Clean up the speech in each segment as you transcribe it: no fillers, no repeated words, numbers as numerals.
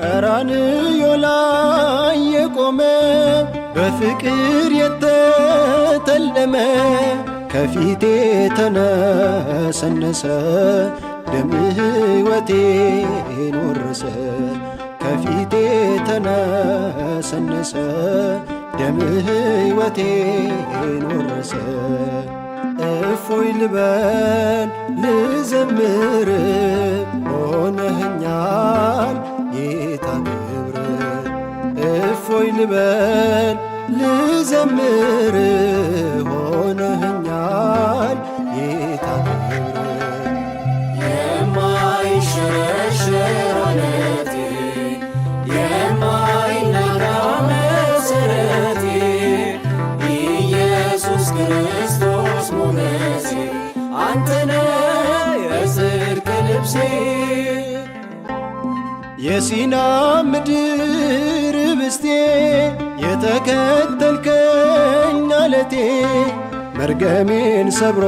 ቀራንዮ ላይ የቆመ በፍቅር የተተለመ ከፊቴ ተነሰነሰ ደም ሕይወቴን ወረሰ። ከፊቴ ተነሰነሰ ደም ሕይወቴን ወረሰ። እፎይ ልበል ልዘምር ሆነኸኛል ጌታ ክብር። እፎይ ልበል ልዘምር ሆነኸኛል ጌታ ክብር። የማይሸረሸር ዓለቴ የማይናጋ መሠረቴ ኢየሱስ ክርስቶስ ሞገሴ አንተነ የጽድቅ ልብሴ። የሲና ምድር ብስቴ የተከተልከኝ አለቴ መርገሜን ሰብሮ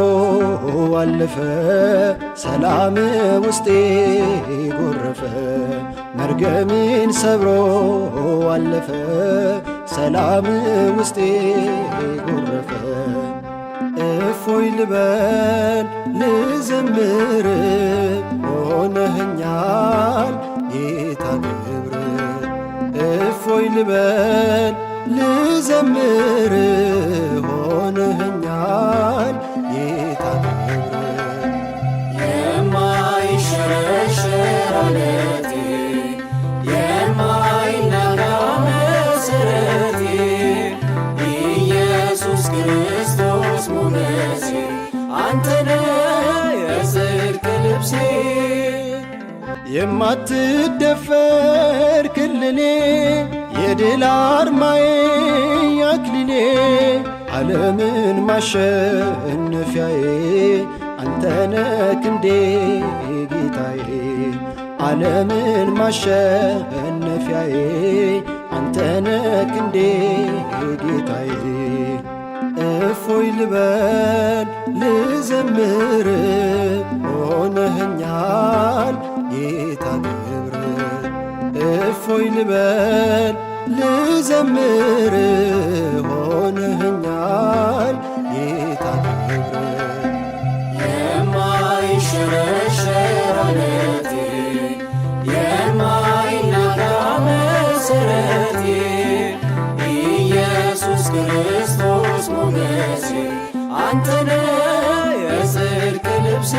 አለፈ ሰላም ውስጤ ጎረፈ። መርገሜን ሰብሮ አለፈ ሰላም ውስጤ ጎረፈ። እፎይ ልበል ልዘምር ሆነኸኛል ጌታ ክብር። እፎይ ልበል ልዘምር ሆነኸኛል ጌታ ክብር። የማይሸረሸር ዓለቴ የማይናጋ መሠረቴ ኢየሱስ ክርስቶስ ሞገሴ አንተነ የጽድቅ ልብሴ። የማትደፈር ክልሌ የድል አርማዬ አክሊሌ ዓለምን ማሸነፊያዬ አንተነ ክንዴ ጌታዬ። ዓለምን ማሸነፊያዬ አንተነ ክንዴ ጌታዬ። እፎይ ልበል ልዘምር ሆነኸኛል ጌታ ክብር። እፎይ ልበል ልዘምር ሆነኸኛል ጌታ ክብር። የማይሸረሸር ዓለቴ የማይናጋ መሠረቴ ኢየሱስ ክርስቶስ ሞገሴ አንተነ የጽድቅ ልብሴ።